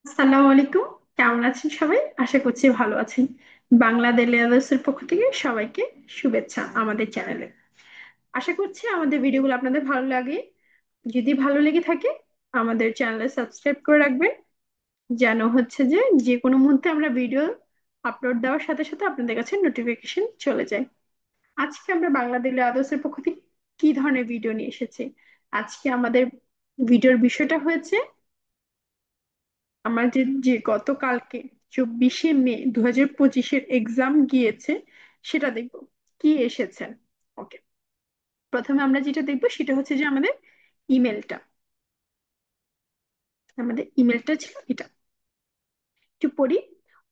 আসসালামু আলাইকুম। কেমন আছেন সবাই? আশা করছি ভালো আছেন। বাংলা ডেইলি আদার্সের পক্ষ থেকে সবাইকে শুভেচ্ছা আমাদের চ্যানেলে। আশা করছি আমাদের ভিডিওগুলো আপনাদের ভালো লাগে। যদি ভালো লেগে থাকে আমাদের চ্যানেলে সাবস্ক্রাইব করে রাখবেন, যেন হচ্ছে যে যে কোনো মুহূর্তে আমরা ভিডিও আপলোড দেওয়ার সাথে সাথে আপনাদের কাছে নোটিফিকেশন চলে যায়। আজকে আমরা বাংলা ডেইলি আদার্সের পক্ষ থেকে কি ধরনের ভিডিও নিয়ে এসেছি? আজকে আমাদের ভিডিওর বিষয়টা হয়েছে আমাদের যে গতকালকে 24শে মে 2025-এর এক্সাম গিয়েছে সেটা দেখবো কি এসেছে। ওকে, প্রথমে আমরা যেটা দেখবো সেটা হচ্ছে যে ইমেলটা আমাদের ইমেলটা ছিল এটা। একটু পড়ি।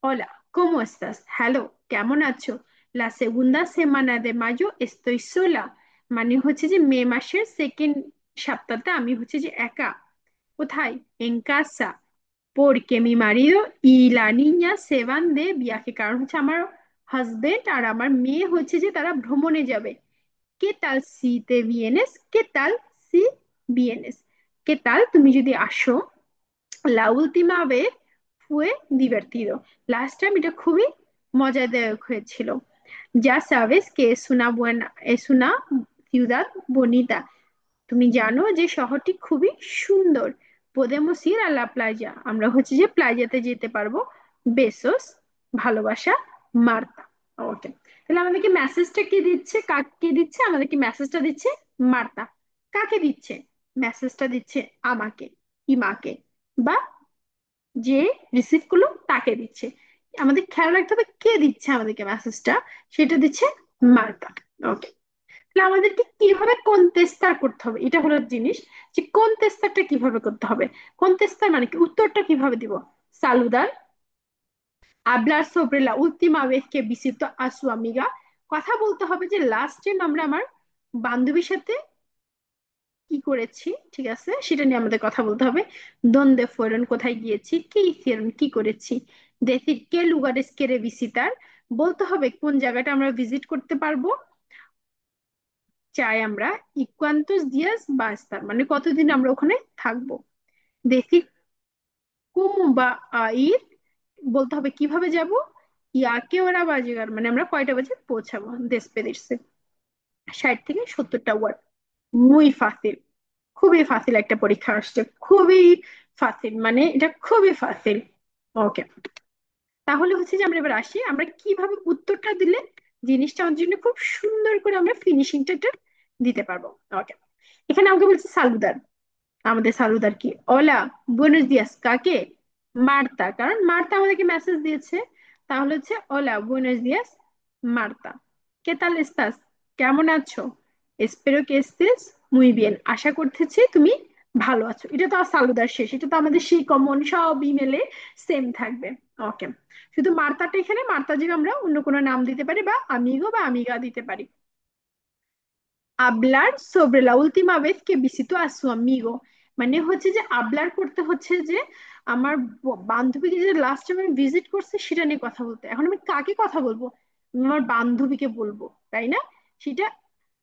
Hola, ¿cómo estás? হ্যালো, কেমন আছো? La segunda semana de mayo estoy sola, মানে হচ্ছে যে মে মাসের সেকেন্ড সপ্তাহতে আমি হচ্ছে যে একা। কোথায়? En casa, porque mi marido y la niña se van de viaje, কারণ হচ্ছে আমার হাজবেন্ড আর আমার মেয়ে হচ্ছে যে তারা ভ্রমণে যাবে। ¿Qué tal si te vienes? ¿Qué tal si vienes? ¿Qué tal তুমি যদি আসো? La última vez fue divertido. Last time এটা খুবই মজাদায়ক হয়েছিল। Ya sabes que es una ciudad bonita. তুমি জানো যে শহরটি খুবই সুন্দর। Podemos ir a la playa, আমরা হচ্ছে যে প্লাজাতে যেতে পারবো। বেসোস, ভালোবাসা, মার্তা। ওকে, তাহলে আমাদেরকে মেসেজটা কে দিচ্ছে? কাকে দিচ্ছে? আমাদেরকে মেসেজটা দিচ্ছে মার্তা। কাকে দিচ্ছে? মেসেজটা দিচ্ছে আমাকে, ইমাকে, বা যে রিসিভ করলো তাকে দিচ্ছে। আমাদের খেয়াল রাখতে হবে কে দিচ্ছে আমাদেরকে মেসেজটা। সেটা দিচ্ছে মার্তা। ওকে, তাহলে আমাদেরকে কিভাবে কোনতেস্তার করতে হবে এটা হলো জিনিস, যে কোনতেস্তারটা কিভাবে করতে হবে। কোনতেস্তার মানে কি, উত্তরটা কিভাবে দিব? সালুদার, hablar sobre la última vez que visito a su amiga, কথা বলতে হবে যে লাস্ট টাইম আমরা আমার বান্ধবীর সাথে কি করেছি, ঠিক আছে, সেটা নিয়ে আমাদের কথা বলতে হবে। দোনদে ফুeron, কোথায় গিয়েছি। কি hicieron, কি করেছি। decir qué lugares quiere visitar, বলতে হবে কোন জায়গাটা আমরা ভিজিট করতে পারবো চাই আমরা। y cuántos días va a estar, মানে কতদিন আমরা ওখানে থাকবো। decir cómo va a ir, বলতে হবে কিভাবে যাব। y a qué hora va a llegar, মানে আমরা কয়টা বাজে পৌঁছাবো। despedirse, 60 থেকে 70টা ওয়ার্ড। muy fácil, খুবই ফাসিল একটা পরীক্ষা আসছে, খুবই ফাসিল, মানে এটা খুবই ফাসিল। ওকে, তাহলে হচ্ছে যে আমরা এবার আসি আমরা কিভাবে উত্তরটা দিলে জিনিসটা আমাদের জন্য খুব সুন্দর করে আমরা ফিনিশিংটা দিতে পারবো। ওকে, এখানে আমাকে বলছে সালুদার। আমাদের সালুদার কি? ওলা, বুয়েনোস দিয়াস কাকে? মার্তা, কারণ মার্তা আমাদেরকে মেসেজ দিয়েছে। তাহলে হচ্ছে ওলা, বুয়েনোস দিয়াস, মার্তা। কে তাল এস্তাস, কেমন আছো? এসপেরো কে এস্তেস মুই বিয়েন, আশা করতেছি তুমি ভালো আছো। এটা তো আর সালুদার শেষ, এটা তো আমাদের সেই কমন সব ইমেলে সেম থাকবে। ওকে, শুধু মার্তাটা এখানে মার্তা যে আমরা অন্য কোনো নাম দিতে পারি, বা আমিগো বা আমিগা দিতে পারি। hablar sobre la última vez que visitó a su amigo, মানে হচ্ছে যে আবলার করতে হচ্ছে যে আমার বান্ধবীকে যে লাস্ট টাইম আমি ভিজিট করছে সেটা নিয়ে কথা বলতে। এখন আমি কাকে কথা বলবো? আমি আমার বান্ধবীকে বলবো, তাই না? সেটা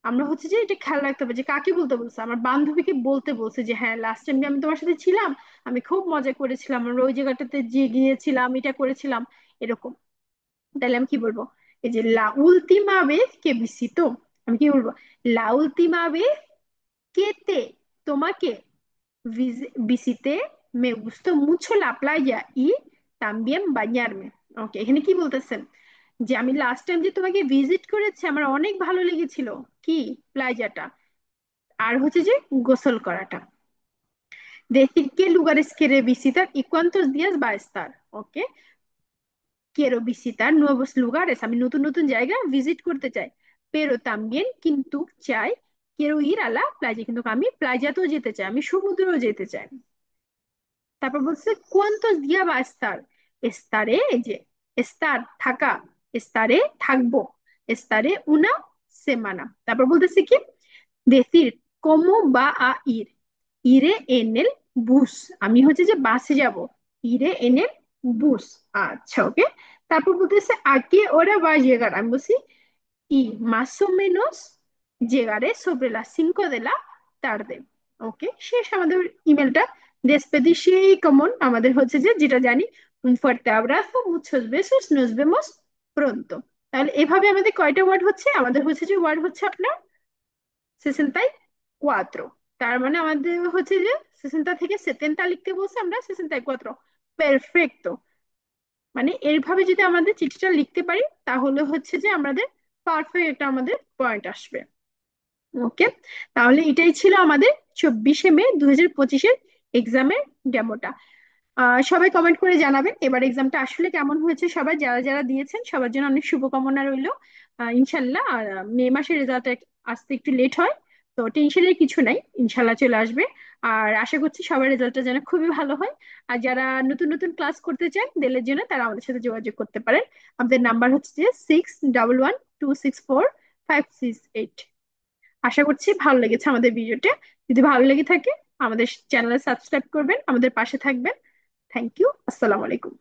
আমরা হচ্ছে যে এটা খেয়াল রাখতে হবে যে কাকে বলতে বলছে। আমার বান্ধবীকে বলতে বলছে যে হ্যাঁ, লাস্ট টাইম আমি তোমার সাথে ছিলাম, আমি খুব মজা করেছিলাম, আমরা ওই জায়গাটাতে যে গিয়েছিলাম, এটা করেছিলাম, এরকম। তাহলে আমি কি বলবো? এই যে লা উলতিমা ভেজ কে বিসিতো, আমি কি বলবো? লা উলতিমা ভেজ কে তে, তোমাকে, visité, me gustó mucho la playa y también bañarme. ওকে, এখানে কি বলতেছেন? যে আমি লাস্ট টাইম যে তোমাকে ভিজিট করেছি আমার অনেক ভালো লেগেছিল। কি? প্লাজাটা। আর হচ্ছে যে গোসল করাটা। decir qué lugares quiere visitar y cuántos días va a estar. Okay, quiero visitar nuevos lugares, আমি নতুন নতুন জায়গা ভিজিট করতে চাই। pero también, কিন্তু চাই, quiero ir a la playa, কিন্তু আমি প্লাজাতেও যেতে চাই, আমি সমুদ্রেও যেতে চাই। তারপর বলছে cuántos días va a estar, estaré, এই যে estar থাকা, estaré থাকবো, estaré una semana। তারপর বলতেছে কি, decir cómo va a ir, iré en el bus, আমি হচ্ছে যে বাসে যাব। iré en el bus, আচ্ছা ওকে। তারপর বলতেছে a qué hora va a llegar, আমি বলছি y más o menos llegaré sobre las 5 de la tarde। ওকে, শেষ আমাদের ইমেলটা। Despedicios y común আমাদের হচ্ছে যে যেটা জানি, un fuerte abrazo, muchos besos, nos vemos pronto। তাহলে এভাবে আমাদের কয়টা ওয়ার্ড হচ্ছে? আমাদের হচ্ছে যে ওয়ার্ড হচ্ছে আপনার 64। তার মানে আমাদের হচ্ছে যে 60 থেকে 70 লিখতে বলছে, আমরা 64। পারফেক্টো। মানে এইভাবে যদি আমাদের চিঠিটা লিখতে পারি তাহলে হচ্ছে যে আমাদের পারফেক্ট একটা আমাদের পয়েন্ট আসবে। ওকে, তাহলে এটাই ছিল আমাদের 24শে মে 2025-এর এক্সামের ডেমোটা। সবাই কমেন্ট করে জানাবেন এবার এক্সামটা আসলে কেমন হয়েছে। সবাই যারা যারা দিয়েছেন সবার জন্য অনেক শুভকামনা রইলো। ইনশাল্লাহ। আর মে মাসের রেজাল্ট আসতে একটু লেট হয়, তো টেনশনের কিছু নাই, ইনশাল্লাহ চলে আসবে। আর আশা করছি সবার রেজাল্টটা যেন খুবই ভালো হয়। আর যারা নতুন নতুন ক্লাস করতে চান দেলের জন্য, তারা আমাদের সাথে যোগাযোগ করতে পারেন। আমাদের নাম্বার হচ্ছে যে 6111264568। আশা করছি ভালো লেগেছে আমাদের ভিডিওটা। যদি ভালো লেগে থাকে আমাদের চ্যানেলে সাবস্ক্রাইব করবেন, আমাদের পাশে থাকবেন। Thank you. আসসালামু আলাইকুম।